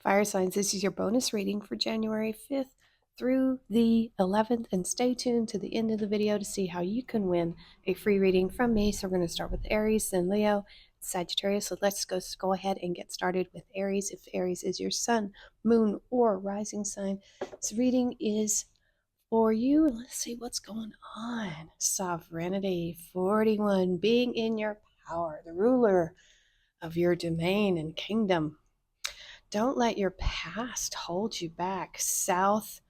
Fire signs, this is your bonus reading for January 5th through the 11th, and stay tuned to the end of the video to see how you can win a free reading from me. So we're going to start with Aries, then Leo, Sagittarius. So let's go ahead and get started with Aries. If Aries is your sun, moon, or rising sign, this reading is for you. Let's see what's going on. Sovereignty 41, being in your power, the ruler of your domain and kingdom. Don't let your past hold you back. South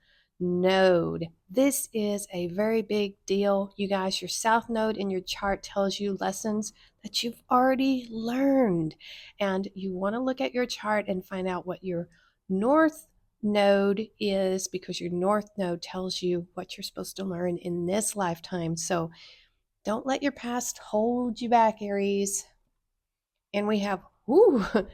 Node. This is a very big deal, you guys. Your South Node in your chart tells you lessons that you've already learned. And you want to look at your chart and find out what your North Node is, because your North Node tells you what you're supposed to learn in this lifetime. So don't let your past hold you back, Aries. And we have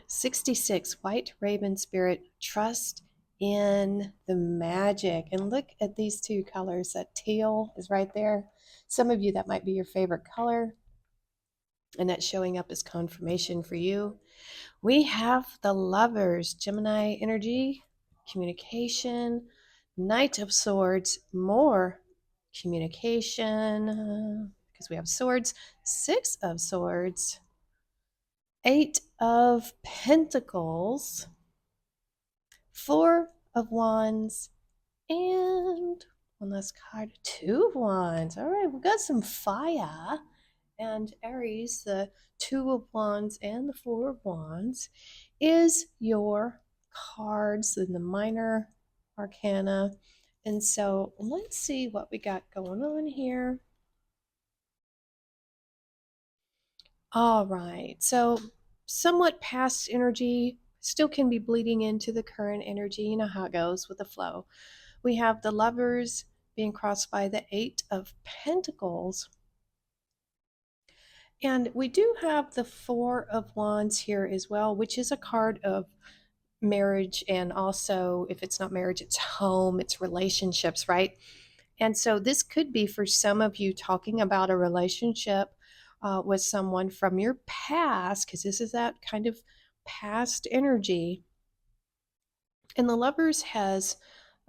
66, White Raven Spirit, trust in the magic. And look at these two colors. That teal is right there. Some of you, that might be your favorite color, and that's showing up as confirmation for you. We have the Lovers, Gemini energy, communication, Knight of Swords, more communication, because we have swords, Six of Swords, Eight of Pentacles, Four of Wands, and one last card, Two of Wands. All right, we've got some fire. And Aries, the Two of Wands and the Four of Wands is your cards in the minor arcana. And so let's see what we got going on here. All right, so somewhat past energy still can be bleeding into the current energy. You know how it goes with the flow. We have the Lovers being crossed by the Eight of Pentacles. And we do have the Four of Wands here as well, which is a card of marriage, and also, if it's not marriage, it's home, it's relationships, right? And so this could be for some of you talking about a relationship with someone from your past, because this is that kind of past energy. And the Lovers has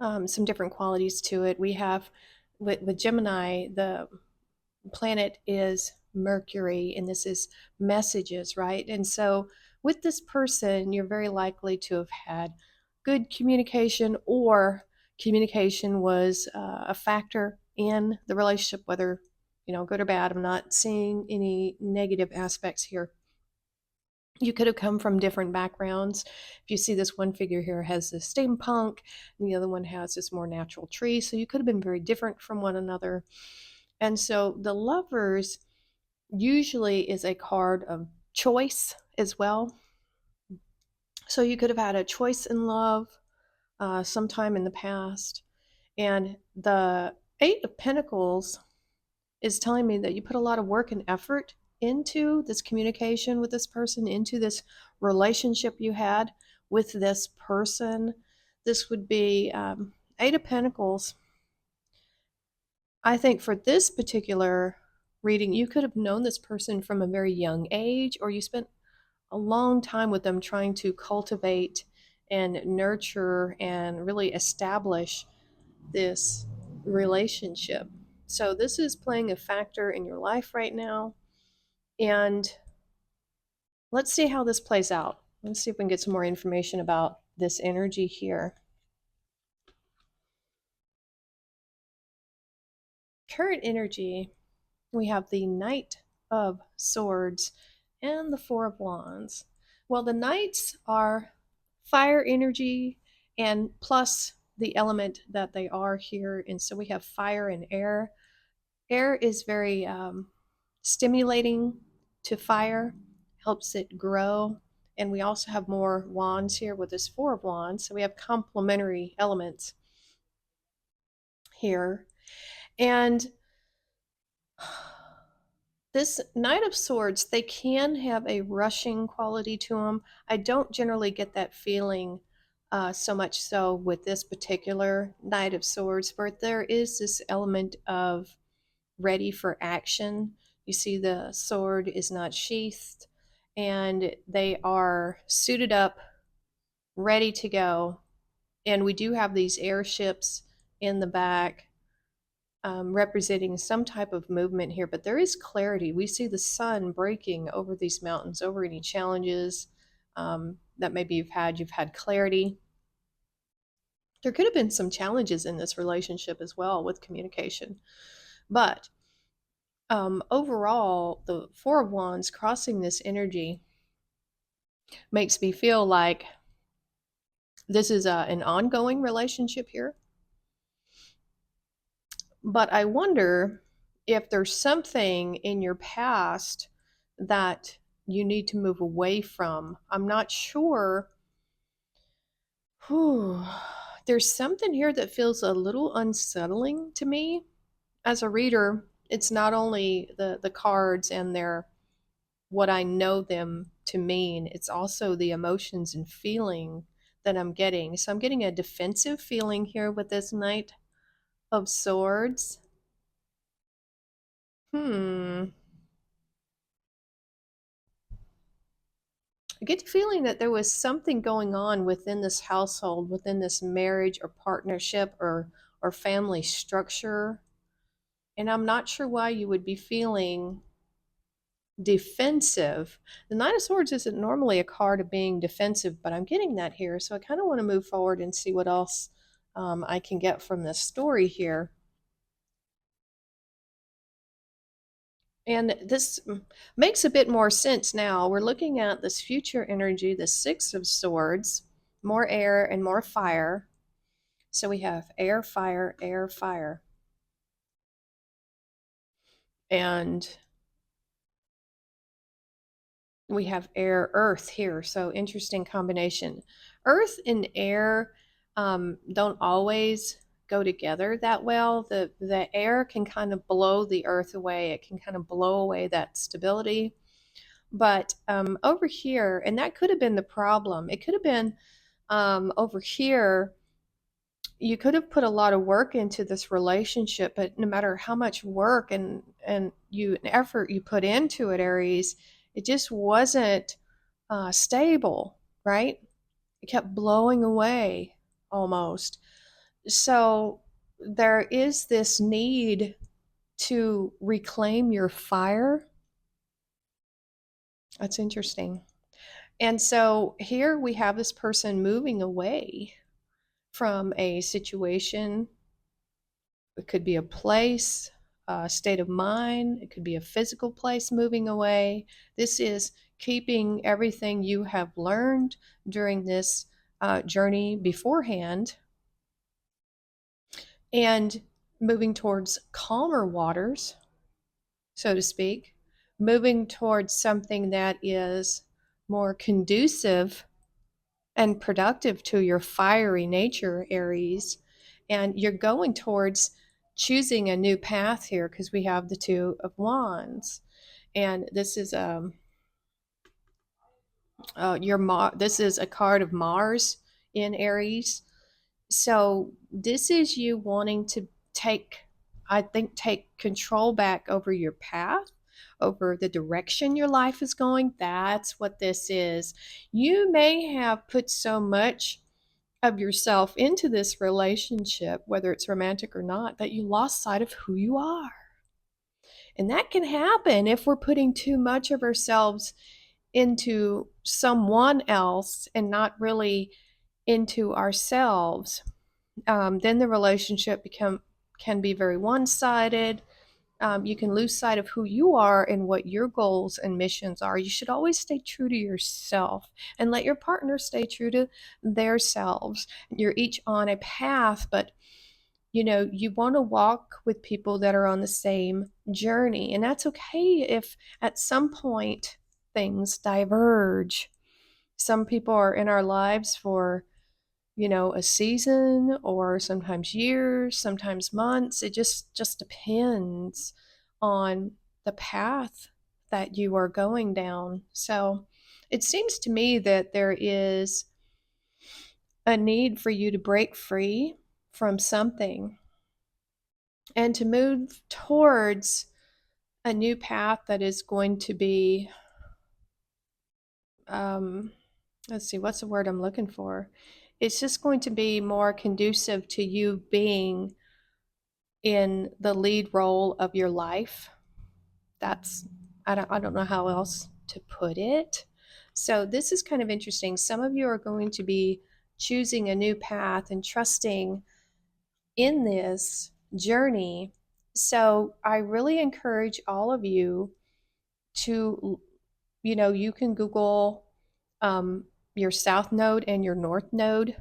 some different qualities to it. We have with Gemini, the planet is Mercury, and this is messages, right? And so with this person, you're very likely to have had good communication, or communication was a factor in the relationship, whether good or bad. I'm not seeing any negative aspects here. You could have come from different backgrounds. If you see, this one figure here has this steampunk, and the other one has this more natural tree. So you could have been very different from one another. And so the Lovers usually is a card of choice as well. So you could have had a choice in love sometime in the past. And the Eight of Pentacles is telling me that you put a lot of work and effort into this communication with this person, into this relationship you had with this person. This would be Eight of Pentacles. I think for this particular reading, you could have known this person from a very young age, or you spent a long time with them trying to cultivate and nurture and really establish this relationship. So this is playing a factor in your life right now. And let's see how this plays out. Let's see if we can get some more information about this energy here. Current energy, we have the Knight of Swords and the Four of Wands. Well, the Knights are fire energy, and plus the element that they are here. And so we have fire and air. Air is very stimulating to fire, helps it grow. And we also have more wands here with this Four of Wands. So we have complementary elements here. And this Knight of Swords, they can have a rushing quality to them. I don't generally get that feeling so much so with this particular Knight of Swords, but there is this element of ready for action. You see the sword is not sheathed, and they are suited up ready to go. And we do have these airships in the back, representing some type of movement here, but there is clarity. We see the sun breaking over these mountains, over any challenges that maybe you've had clarity. There could have been some challenges in this relationship as well with communication. But overall, the Four of Wands crossing this energy makes me feel like this is an ongoing relationship here. But I wonder if there's something in your past that you need to move away from. I'm not sure. Whew. There's something here that feels a little unsettling to me. As a reader, it's not only the cards and their what I know them to mean, it's also the emotions and feeling that I'm getting. So I'm getting a defensive feeling here with this Knight of Swords. Hmm. I get the feeling that there was something going on within this household, within this marriage or partnership or family structure. And I'm not sure why you would be feeling defensive. The Nine of Swords isn't normally a card of being defensive, but I'm getting that here. So I kind of want to move forward and see what else I can get from this story here. And this makes a bit more sense now. We're looking at this future energy, the Six of Swords, more air and more fire. So we have air, fire, air, fire. And we have air, earth here. So interesting combination. Earth and air don't always go together that well. The air can kind of blow the earth away. It can kind of blow away that stability. But over here, and that could have been the problem. It could have been over here, you could have put a lot of work into this relationship, but no matter how much work and effort you put into it, Aries, it just wasn't stable, right? It kept blowing away almost. So there is this need to reclaim your fire. That's interesting. And so here we have this person moving away from a situation. It could be a place, a state of mind. It could be a physical place moving away. This is keeping everything you have learned during this journey beforehand and moving towards calmer waters, so to speak, moving towards something that is more conducive and productive to your fiery nature, Aries. And you're going towards choosing a new path here because we have the Two of Wands. And this is this is a card of Mars in Aries. So this is you wanting to take, I think, take control back over your path, over the direction your life is going. That's what this is. You may have put so much of yourself into this relationship, whether it's romantic or not, that you lost sight of who you are. And that can happen if we're putting too much of ourselves into someone else and not really into ourselves. Then the relationship can be very one-sided. You can lose sight of who you are and what your goals and missions are. You should always stay true to yourself and let your partner stay true to their selves. You're each on a path, but you want to walk with people that are on the same journey. And that's okay if at some point things diverge. Some people are in our lives for a season or sometimes years, sometimes months. It just depends on the path that you are going down. So it seems to me that there is a need for you to break free from something and to move towards a new path that is going to be let's see, what's the word I'm looking for? It's just going to be more conducive to you being in the lead role of your life. That's, I don't know how else to put it. So this is kind of interesting. Some of you are going to be choosing a new path and trusting in this journey. So I really encourage all of you to, you can Google um, your south node and your north node.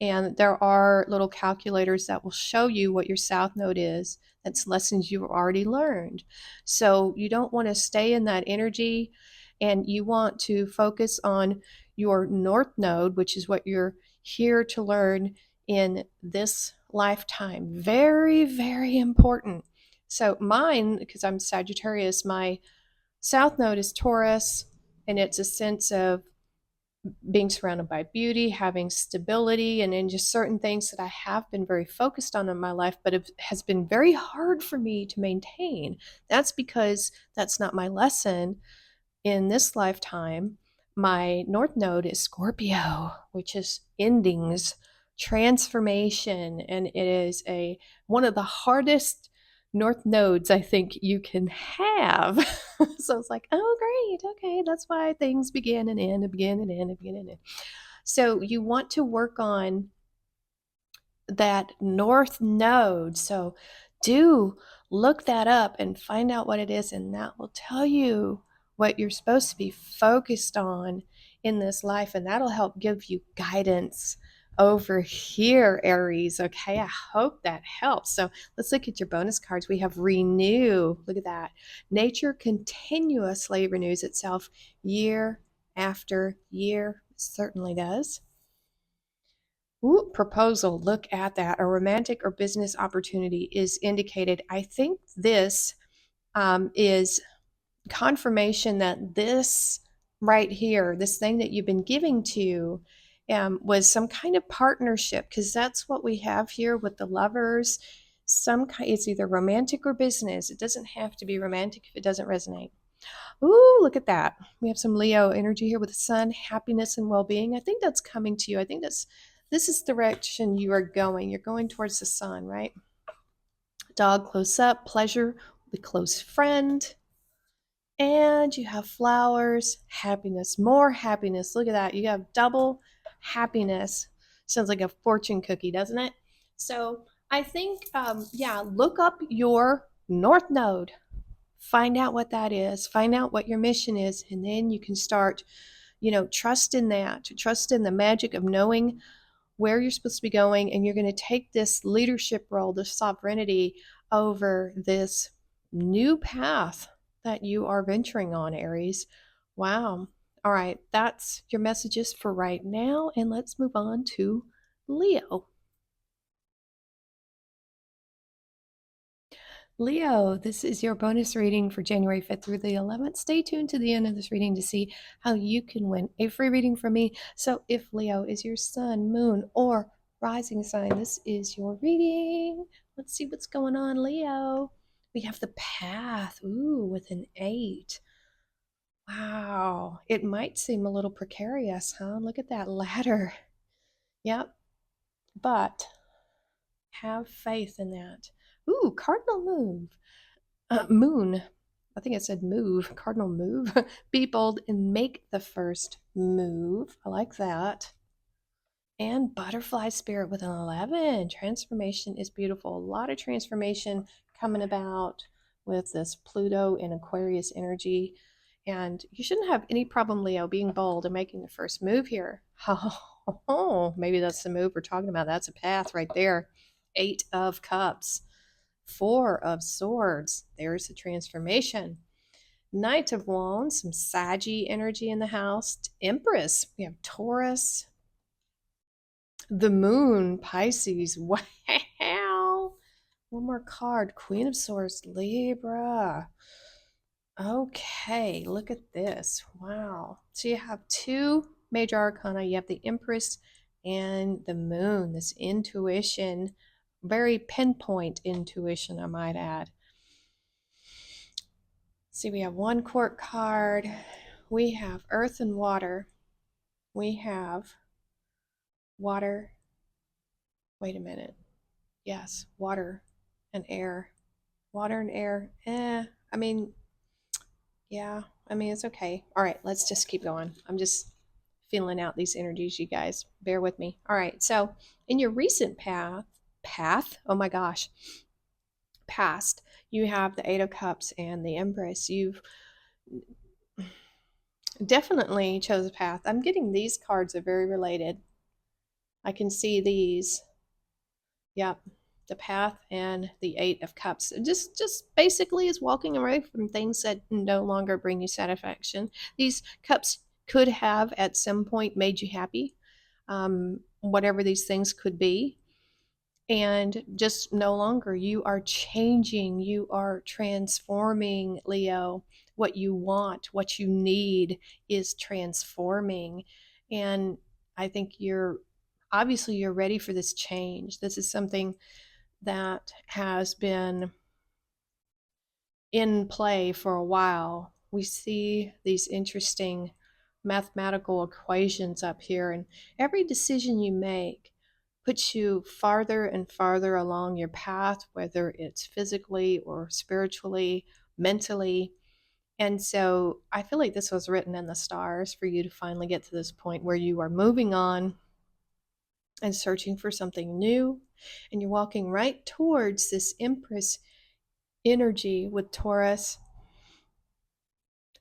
And there are little calculators that will show you what your south node is. That's lessons you've already learned. So you don't want to stay in that energy, and you want to focus on your north node, which is what you're here to learn in this lifetime. Very, very important. So mine, because I'm Sagittarius, my south node is Taurus, and it's a sense of being surrounded by beauty, having stability, and in just certain things that I have been very focused on in my life, but it has been very hard for me to maintain. That's because that's not my lesson in this lifetime. My North Node is Scorpio, which is endings, transformation, and it is a one of the hardest North Nodes I think you can have. So it's like, oh great, okay, that's why things begin and end, and begin and end, and begin and end. So you want to work on that north node. So do look that up and find out what it is, and that will tell you what you're supposed to be focused on in this life, and that'll help give you guidance over here, Aries. Okay, I hope that helps. So let's look at your bonus cards. We have renew. Look at that. Nature continuously renews itself year after year. It certainly does. Ooh, proposal. Look at that. A romantic or business opportunity is indicated. I think this is confirmation that this right here, this thing that you've been giving to, was some kind of partnership, because that's what we have here with the lovers. Some kind, it's either romantic or business. It doesn't have to be romantic if it doesn't resonate. Ooh, look at that. We have some Leo energy here with the sun, happiness and well-being. I think that's coming to you. I think this is the direction you are going. You're going towards the sun, right? Dog close up, pleasure, the close friend. And you have flowers, happiness, more happiness. Look at that. You have double happiness. Sounds like a fortune cookie, doesn't it? So I think, yeah, look up your North Node. Find out what that is. Find out what your mission is. And then you can start, trust in that. Trust in the magic of knowing where you're supposed to be going, and you're going to take this leadership role, this sovereignty over this new path that you are venturing on, Aries. Wow. All right, that's your messages for right now, and let's move on to Leo. Leo, this is your bonus reading for January 5th through the 11th. Stay tuned to the end of this reading to see how you can win a free reading from me. So, if Leo is your sun, moon, or rising sign, this is your reading. Let's see what's going on, Leo. We have the path, ooh, with an 8. Wow, it might seem a little precarious, huh? Look at that ladder. Yep, but have faith in that. Ooh, cardinal move. Moon. I think it said move, cardinal move. Be bold and make the first move. I like that. And butterfly spirit with an 11. Transformation is beautiful. A lot of transformation coming about with this Pluto and Aquarius energy. And you shouldn't have any problem, Leo, being bold and making the first move here. Oh, maybe that's the move we're talking about. That's a path right there. 8 of Cups. 4 of Swords. There's the transformation. Knight of Wands, some Saggy energy in the house. Empress. We have Taurus. The Moon, Pisces. Wow. One more card. Queen of Swords, Libra. Okay, look at this. Wow. So you have 2 major arcana. You have the Empress and the Moon, this intuition, very pinpoint intuition, I might add. See, we have 1 court card. We have earth and water. we have water. Wait a minute. Yes, water and air. Water and air. I mean, yeah, I mean, it's okay. All right, let's just keep going. I'm just feeling out these energies, you guys. Bear with me. All right, so in your recent oh my gosh, past, you have the Eight of Cups and the Empress. You've definitely chose a path. I'm getting these cards are very related. I can see these. Yep. The path and the Eight of Cups. Just basically is walking away from things that no longer bring you satisfaction. These cups could have at some point made you happy, whatever these things could be, and just no longer. You are changing, you are transforming, Leo. What you want, what you need is transforming. And I think you're ready for this change. This is something that has been in play for a while. We see these interesting mathematical equations up here, and every decision you make puts you farther and farther along your path, whether it's physically or spiritually, mentally. And so I feel like this was written in the stars for you to finally get to this point where you are moving on and searching for something new. And you're walking right towards this Empress energy with Taurus.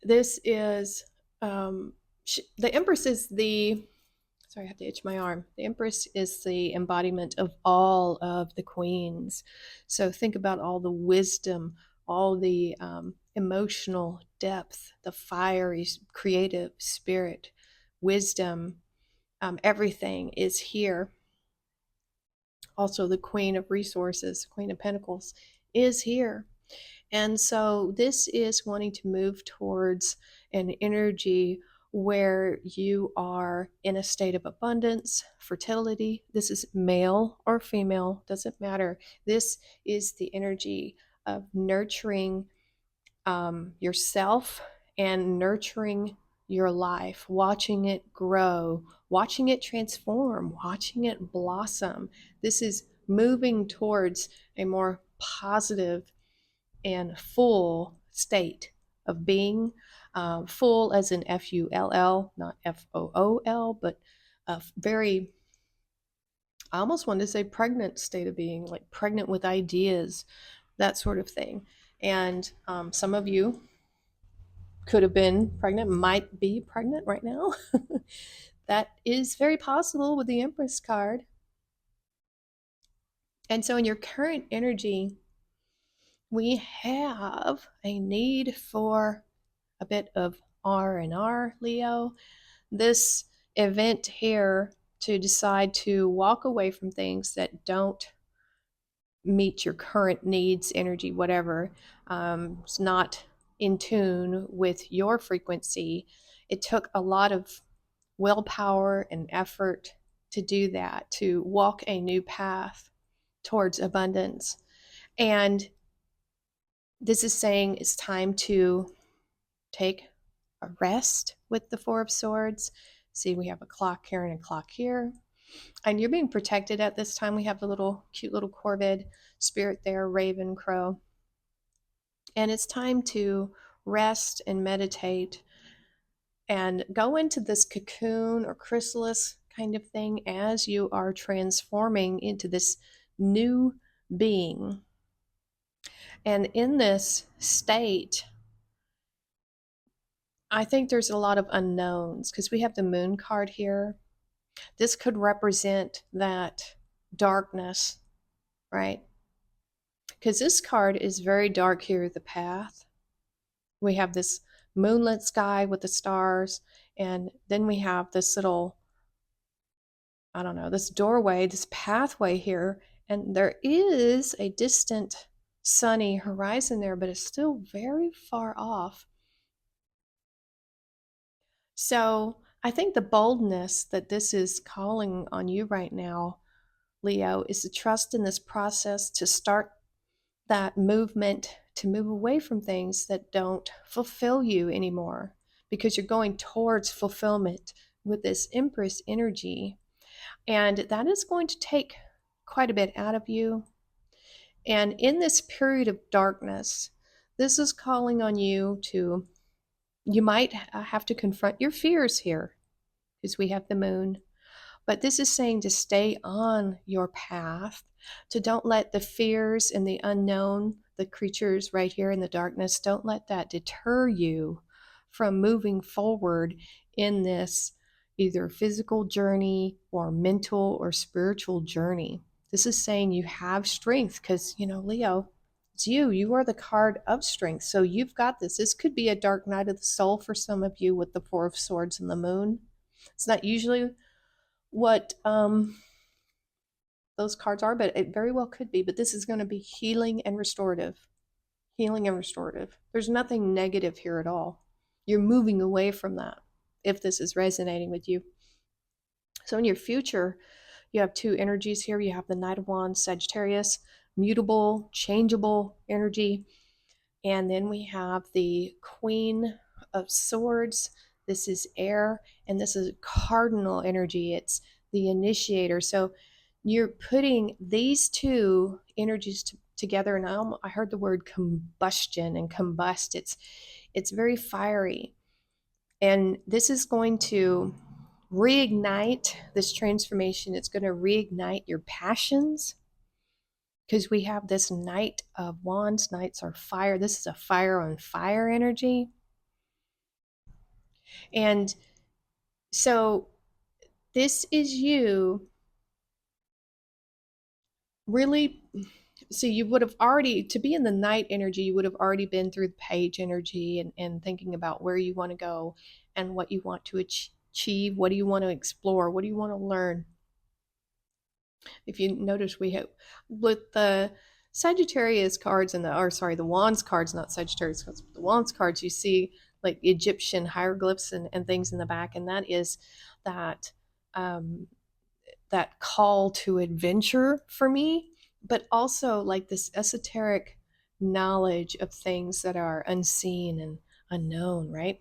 This is the Empress is the sorry, I have to itch my arm. The Empress is the embodiment of all of the queens. So think about all the wisdom, all the emotional depth, the fiery, creative spirit, wisdom, everything is here. Also, the Queen of Resources, Queen of Pentacles, is here. And so this is wanting to move towards an energy where you are in a state of abundance, fertility. This is male or female, doesn't matter. This is the energy of nurturing yourself and nurturing your life, watching it grow, watching it transform, watching it blossom. This is moving towards a more positive and full state of being, full as in Full, not Fool, but a very, I almost wanted to say pregnant state of being, like pregnant with ideas, that sort of thing. And some of you could have been pregnant, might be pregnant right now. That is very possible with the Empress card. And so in your current energy, we have a need for a bit of R&R, Leo. This event here to decide to walk away from things that don't meet your current needs, energy, whatever, it's not in tune with your frequency. It took a lot of willpower and effort to do that, to walk a new path towards abundance. And this is saying it's time to take a rest with the Four of Swords. See, we have a clock here and a clock here. And you're being protected at this time. We have the little cute little corvid spirit there, raven, crow. And it's time to rest and meditate and go into this cocoon or chrysalis kind of thing as you are transforming into this new being. And in this state, I think there's a lot of unknowns because we have the moon card here. This could represent that darkness, right? Because this card is very dark here, the path. We have this moonlit sky with the stars, and then we have this little, I don't know, this doorway, this pathway here, and there is a distant sunny horizon there, but it's still very far off. So I think the boldness that this is calling on you right now, Leo, is to trust in this process, to start that movement, to move away from things that don't fulfill you anymore, because you're going towards fulfillment, with this Empress energy. And that is going to take quite a bit out of you. And in this period of darkness, this is calling on you to, you might have to confront your fears here because we have the moon. But this is saying to stay on your path, to don't let the fears and the unknown, the creatures right here in the darkness, don't let that deter you from moving forward in this either physical journey or mental or spiritual journey. This is saying you have strength because, Leo, it's you. You are the card of strength. So you've got this. This could be a dark night of the soul for some of you with the Four of Swords and the moon. It's not usually what those cards are, but it very well could be. But this is going to be healing and restorative. Healing and restorative. There's nothing negative here at all. You're moving away from that if this is resonating with you. So in your future, you have two energies here. You have the Knight of Wands, Sagittarius, mutable, changeable energy. And then we have the Queen of Swords. This is air, and this is cardinal energy. It's the initiator. So you're putting these two energies together, and I heard the word combustion and combust. It's very fiery, and this is going to reignite this transformation. It's going to reignite your passions because we have this Knight of Wands. Knights are fire. This is a fire on fire energy. And so this is you really. So you would have already, to be in the Knight energy, you would have already been through the Page energy and thinking about where you want to go and what you want to achieve. What do you want to explore? What do you want to learn? If you notice, we have with the Sagittarius cards and the Wands cards, not Sagittarius cards, but the Wands cards, you see like Egyptian hieroglyphs and things in the back, and that is that that call to adventure for me, but also like this esoteric knowledge of things that are unseen and unknown, right?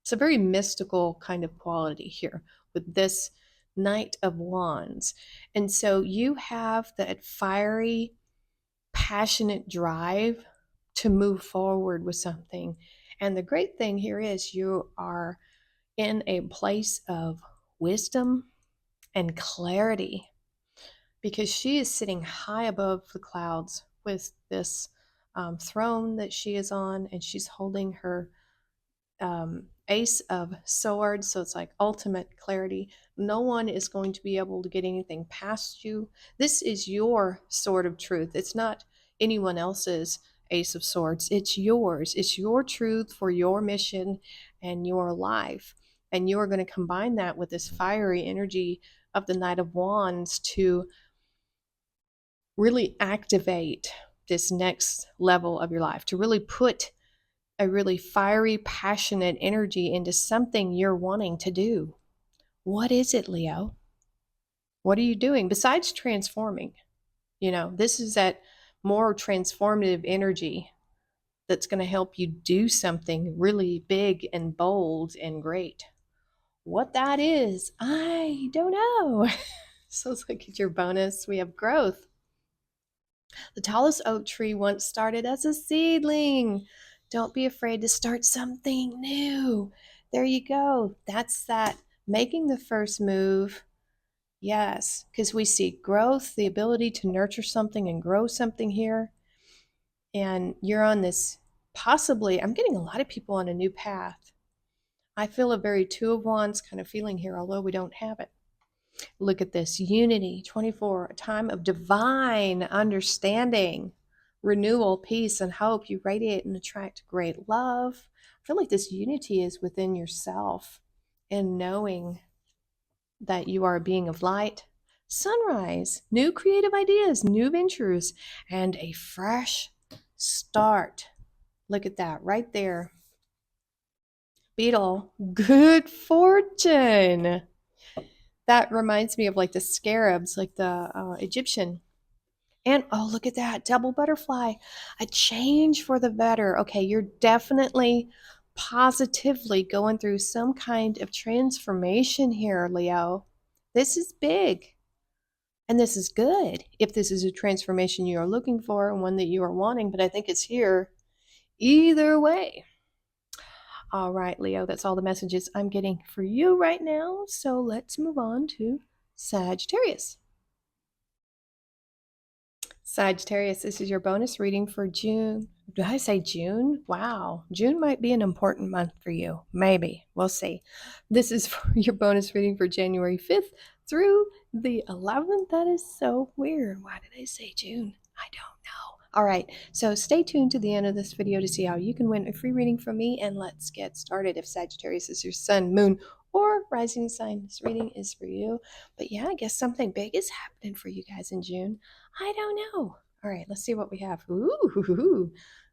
It's a very mystical kind of quality here with this Knight of Wands. And so you have that fiery, passionate drive to move forward with something. And the great thing here is you are in a place of wisdom and clarity because she is sitting high above the clouds with this throne that she is on, and she's holding her Ace of Swords, so it's like ultimate clarity. No one is going to be able to get anything past you. This is your sword of truth. It's not anyone else's Ace of Swords. It's yours. It's your truth for your mission and your life. And you are going to combine that with this fiery energy of the Knight of Wands to really activate this next level of your life, to really put a really fiery, passionate energy into something you're wanting to do. What is it, Leo? What are you doing besides transforming? This is that more transformative energy that's going to help you do something really big and bold and great. What that is, I don't know. So let's look at your bonus. We have growth. The tallest oak tree once started as a seedling. Don't be afraid to start something new. There you go. That's that making the first move. Yes, because we see growth, the ability to nurture something and grow something here. And you're on this possibly, I'm getting a lot of people on a new path. I feel a very Two of Wands kind of feeling here, although we don't have it. Look at this unity 24, a time of divine understanding, renewal, peace, and hope. You radiate and attract great love. I feel like this unity is within yourself and knowing that you are a being of light. Sunrise, new creative ideas, new ventures, and a fresh start. Look at that right there. Beetle, good fortune. That reminds me of like the scarabs, like the Egyptian. And oh, look at that double butterfly, a change for the better. Okay, you're definitely positively going through some kind of transformation here, Leo. This is big. And this is good if this is a transformation you are looking for and one that you are wanting, but I think it's here either way. All right, Leo, that's all the messages I'm getting for you right now. So let's move on to Sagittarius. Sagittarius, this is your bonus reading for June. Did I say June? Wow. June might be an important month for you. Maybe. We'll see. This is for your bonus reading for January 5th through the 11th. That is so weird. Why did I say June? I don't know. All right. So stay tuned to the end of this video to see how you can win a free reading from me. And let's get started. If Sagittarius is your sun, moon, or rising sign, this reading is for you. But yeah, I guess something big is happening for you guys in June. I don't know. All right, let's see what we have. Ooh,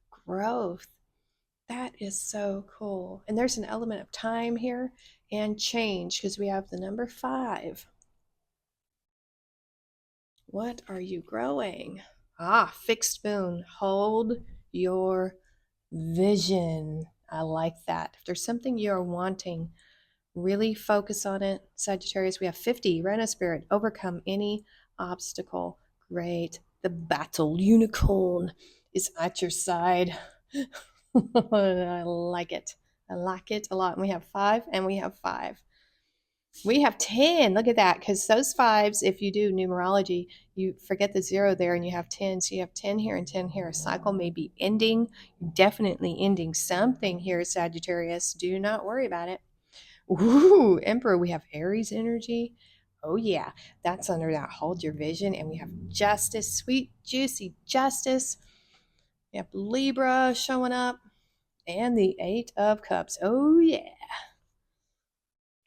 growth. That is so cool. And there's an element of time here and change because we have the number 5. What are you growing? Fixed moon. Hold your vision. I like that. If there's something you're wanting, really focus on it. Sagittarius, we have 50. Rhino spirit. Overcome any obstacle. Great. The battle unicorn is at your side. I like it. I like it a lot. And we have 5 and we have 5. We have 10. Look at that. Because those 5s, if you do numerology, you forget the 0 there and you have 10. So you have 10 here and 10 here. A cycle may be ending. Definitely ending something here, Sagittarius. Do not worry about it. Ooh, Emperor, we have Aries energy. Oh, yeah, that's under that hold your vision. And we have justice, sweet, juicy justice. We have Libra showing up and the 8 of cups. Oh, yeah.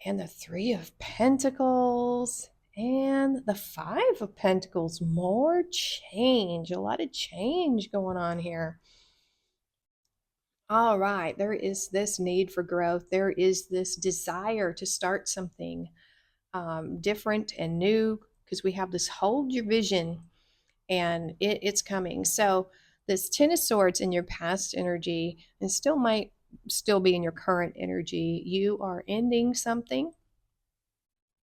And the 3 of pentacles and the 5 of pentacles. More change, a lot of change going on here. All right, there is this need for growth. There is this desire to start something different and new because we have this hold your vision and it's coming. So this 10 of swords in your past energy and still might still be in your current energy. You are ending something.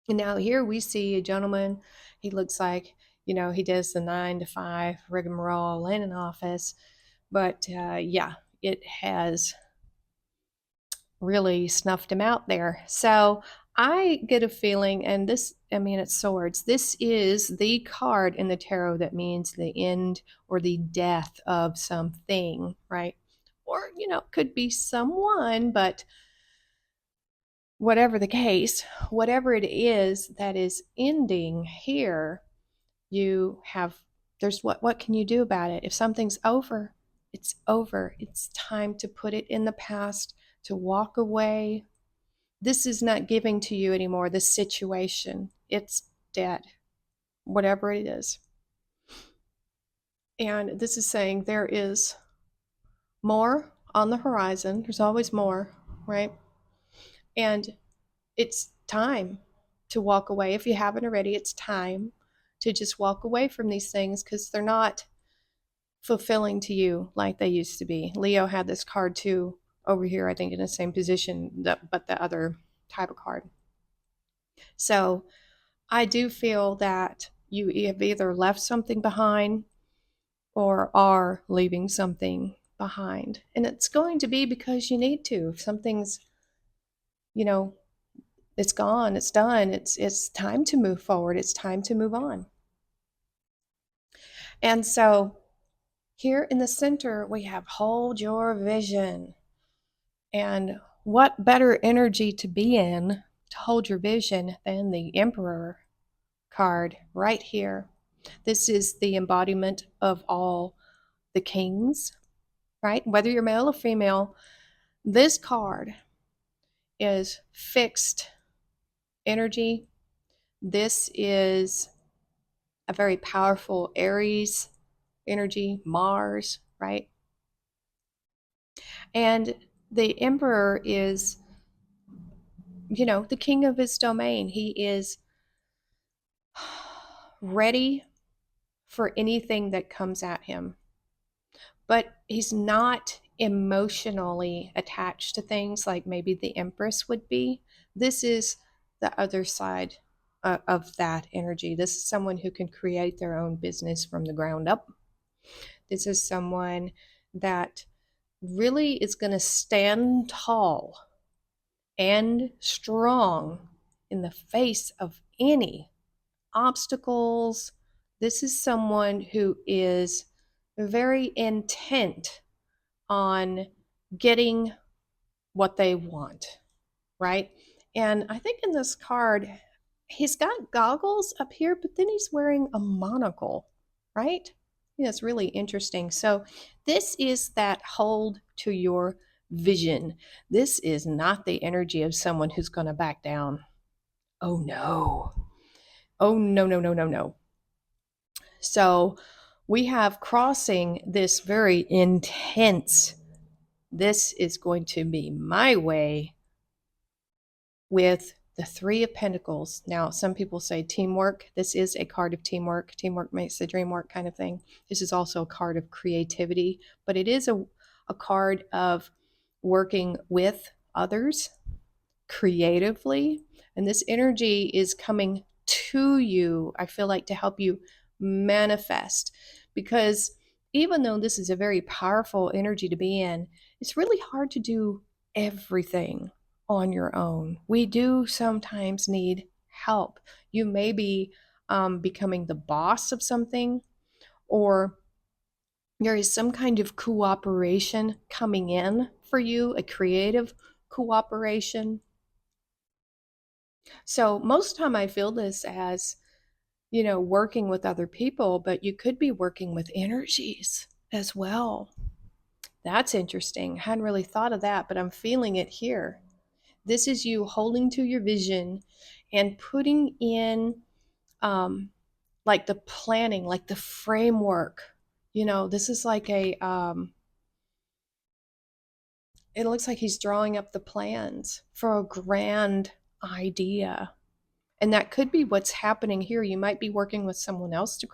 And now here we see a gentleman. He looks like, he does the 9 to 5 rigmarole in an office. But yeah, it has really snuffed him out there. So I get a feeling, and this, it's swords. This is the card in the tarot that means the end or the death of something, right? Or, could be someone, but whatever the case, whatever it is that is ending here, you have, there's what can you do about it? If something's over, it's over. It's time to put it in the past, to walk away. This is not giving to you anymore, this situation. It's dead, whatever it is. And this is saying there is more on the horizon. There's always more, right? And it's time to walk away. If you haven't already, it's time to just walk away from these things because they're not fulfilling to you like they used to be. Leo had this card too over here, I think in the same position, but the other type of card. So I do feel that you have either left something behind or are leaving something behind. And it's going to be because you need to. If something's, it's gone, it's done, it's time to move forward, it's time to move on. And so here in the center, we have hold your vision. And what better energy to be in to hold your vision than the Emperor card right here. This is the embodiment of all the kings, right? Whether you're male or female, this card is fixed energy. This is a very powerful Aries energy, Mars, right? And the Emperor is, the king of his domain. He is ready for anything that comes at him. But he's not emotionally attached to things like maybe the Empress would be. This is the other side of that energy. This is someone who can create their own business from the ground up. This is someone that really is going to stand tall and strong in the face of any obstacles. This is someone who is very intent on getting what they want, right? And I think in this card, he's got goggles up here, but then he's wearing a monocle, right? Yeah, it's really interesting. So, this is that hold to your vision. This is not the energy of someone who's going to back down. Oh, no. Oh, no, no, no, no, no. So, we have crossing this very intense, this is going to be my way with the Three of Pentacles. Now, some people say teamwork. This is a card of teamwork. Teamwork makes the dream work kind of thing. This is also a card of creativity, but it is a card of working with others creatively. And this energy is coming to you, I feel like, to help you manifest. Because even though this is a very powerful energy to be in, it's really hard to do everything on your own. We do sometimes need help. You may be becoming the boss of something, or there is some kind of cooperation coming in for you, a creative cooperation. So most of the time I feel this as, working with other people, but you could be working with energies as well. That's interesting. I hadn't really thought of that, but I'm feeling it here. This is you holding to your vision and putting in like the planning, like the framework. This is like it looks like he's drawing up the plans for a grand idea. And that could be what's happening here. You might be working with someone else to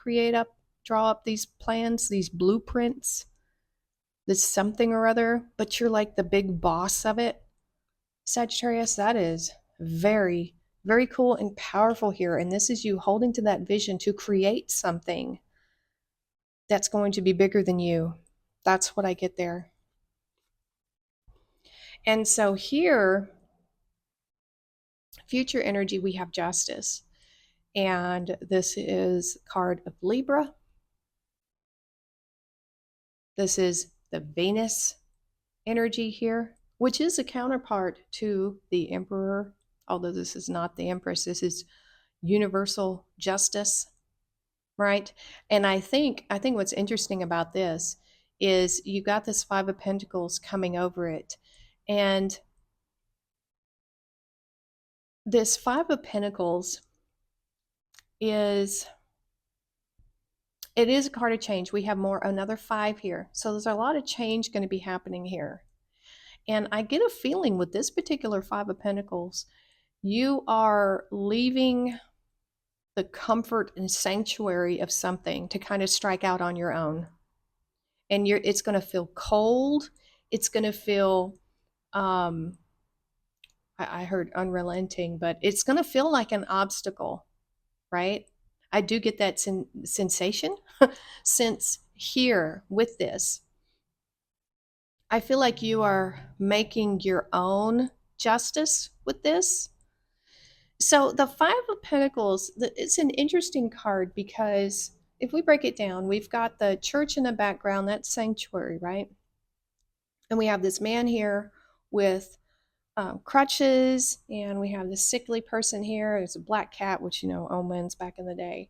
draw up these plans, these blueprints, this something or other, but you're like the big boss of it. Sagittarius, that is very, very cool and powerful here. And this is you holding to that vision to create something that's going to be bigger than you. That's what I get there. And so here, future energy, we have justice. And this is card of Libra. This is the Venus energy here, which is a counterpart to the Emperor, although this is not the Empress. This is universal justice, right? And I think what's interesting about this is you got this Five of Pentacles coming over it. And this Five of Pentacles is it is a card of change. We have another five here. So there's a lot of change going to be happening here. And I get a feeling with this particular Five of Pentacles, you are leaving the comfort and sanctuary of something to kind of strike out on your own. And it's going to feel cold. It's going to feel, I heard unrelenting, but it's going to feel like an obstacle, right? I do get that sensation since here with this. I feel like you are making your own justice with this. So the Five of Pentacles, it's an interesting card because if we break it down, we've got the church in the background, that's sanctuary, right? And we have this man here with crutches, and we have this sickly person here. There's a black cat, which, omens back in the day.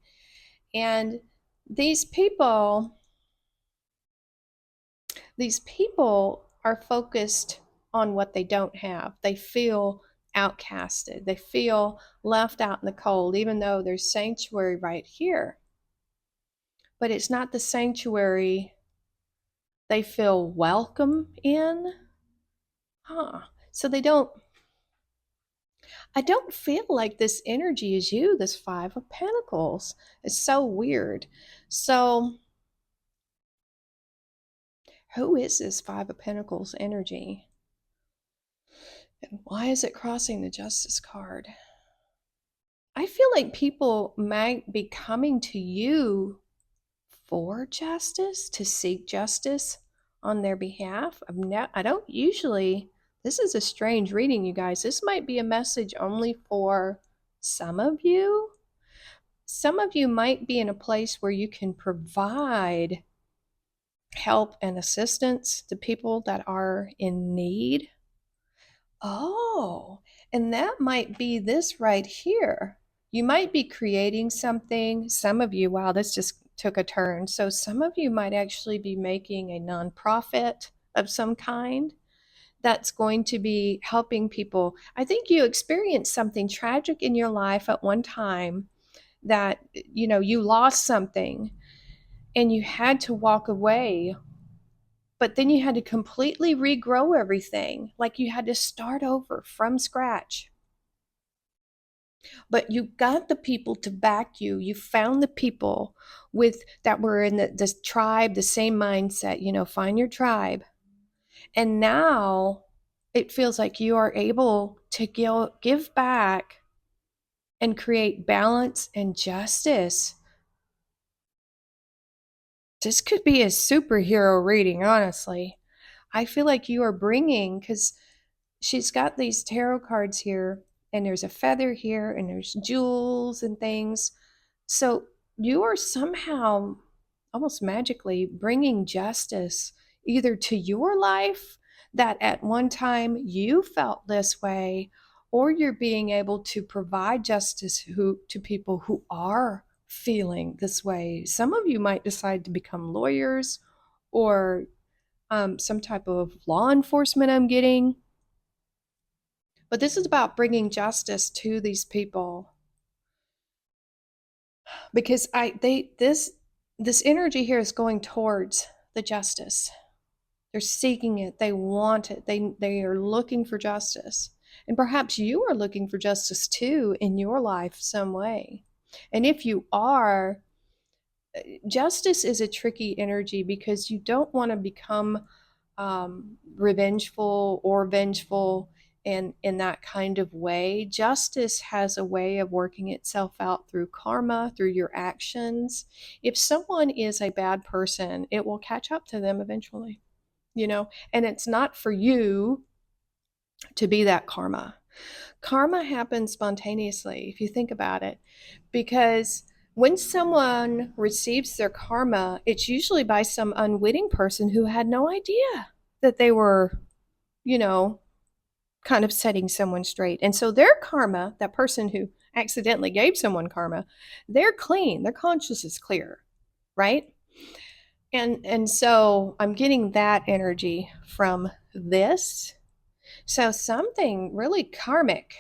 And these people are focused on what they don't have. They feel outcasted. They feel left out in the cold, even though there's sanctuary right here. But it's not the sanctuary they feel welcome in. So I don't feel like this energy is you, this Five of Pentacles. It's so weird. So Who is this Five of Pentacles energy? And why is it crossing the Justice card? I feel like people might be coming to you for justice, to seek justice on their behalf. I don't usually, this is a strange reading, you guys. This might be a message only for some of you. Some of you might be in a place where you can provide help and assistance to people that are in need. Oh, and that might be this right here. You might be creating something. Some of you, wow, this just took a turn. So some of you might actually be making a nonprofit of some kind that's going to be helping people. I think you experienced something tragic in your life at one time that, you lost something and you had to walk away, but then you had to completely regrow everything. Like you had to start over from scratch. But you got the people to back you. You found the people with that were in the tribe, the same mindset, find your tribe. And now it feels like you are able to give back and create balance and justice. This could be a superhero reading, honestly. I feel like you are bringing, because she's got these tarot cards here, and there's a feather here, and there's jewels and things. So you are somehow almost magically bringing justice either to your life that at one time you felt this way, or you're being able to provide justice to people who are feeling this way. Some of you might decide to become lawyers or some type of law enforcement, I'm getting. But this is about bringing justice to these people, because this energy here is going towards the justice. They're seeking it. They want it. They are looking for justice. And perhaps you are looking for justice too in your life some way. And if you are, justice is a tricky energy because you don't want to become revengeful or vengeful in that kind of way. Justice has a way of working itself out through karma, through your actions. If someone is a bad person, it will catch up to them eventually, and it's not for you to be that karma. Karma happens spontaneously, if you think about it, because when someone receives their karma, it's usually by some unwitting person who had no idea that they were, you know, kind of setting someone straight. And so their karma, that person who accidentally gave someone karma, they're clean, their conscience is clear, right? And so I'm getting that energy from this. So something really karmic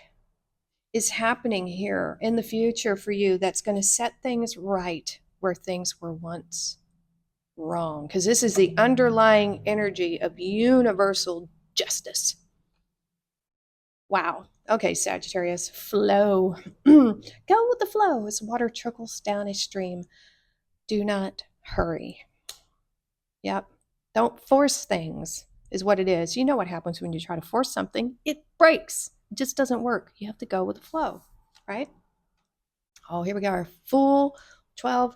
is happening here in the future for you that's going to set things right where things were once wrong, because this is the underlying energy of universal justice. Wow. Okay, Sagittarius, flow. Go with the flow as water trickles down a stream. Do not hurry. Yep. Don't force things, is what it is. You know what happens when you try to force something? It breaks. It just doesn't work. You have to go with the flow, right? Oh, here we go. Our full 12.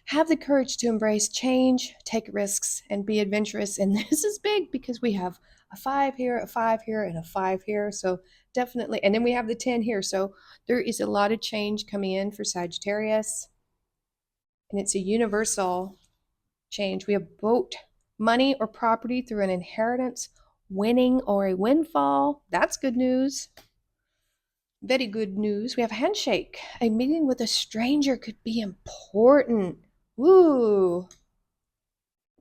Have the courage to embrace change, take risks, and be adventurous. And this is big because we have a 5 here, a 5 here, and a 5 here. So definitely. And then we have the 10 here. So there is a lot of change coming in for Sagittarius. And it's a universal change. We have boat, money or property through an inheritance, winning or a windfall. That's good news. Very good news. We have a handshake. A meeting with a stranger could be important. Woo.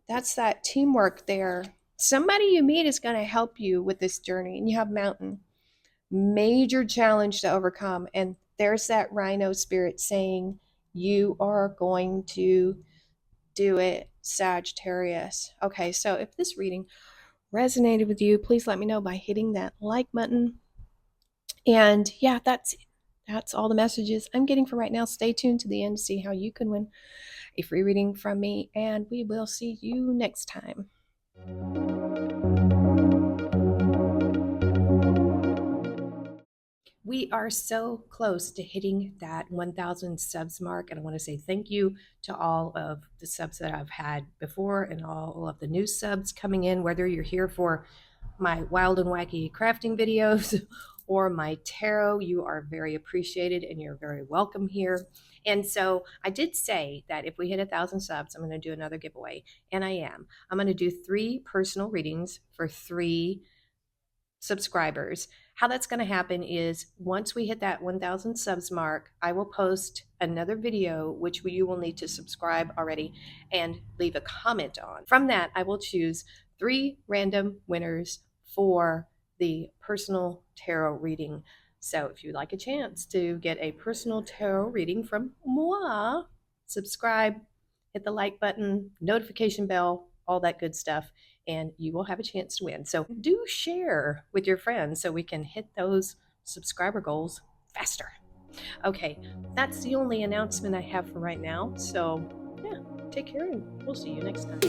That's that teamwork there. Somebody you meet is going to help you with this journey. And you have mountain. Major challenge to overcome. And there's that rhino spirit saying, you are going to do it, Sagittarius. Okay, so if this reading resonated with you, please let me know by hitting that like button. And yeah, that's all the messages I'm getting for right now. Stay tuned to the end to see how you can win a free reading from me, and we will see you next time. We are so close to hitting that 1,000 subs mark, and I want to say thank you to all of the subs that I've had before and all of the new subs coming in, whether you're here for my wild and wacky crafting videos or my tarot. You are very appreciated and you're very welcome here. And so I did say that if we hit 1,000 subs, I'm going to do another giveaway, and I am. I'm going to do 3 personal readings for 3 subscribers. How that's going to happen is once we hit that 1,000 subs mark, I will post another video, which you will need to subscribe already and leave a comment on. From that, I will choose 3 random winners for the personal tarot reading. So if you'd like a chance to get a personal tarot reading from moi, subscribe, hit the like button, notification bell, all that good stuff, and you will have a chance to win. So do share with your friends so we can hit those subscriber goals faster. Okay, that's the only announcement I have for right now. So, yeah, take care and we'll see you next time.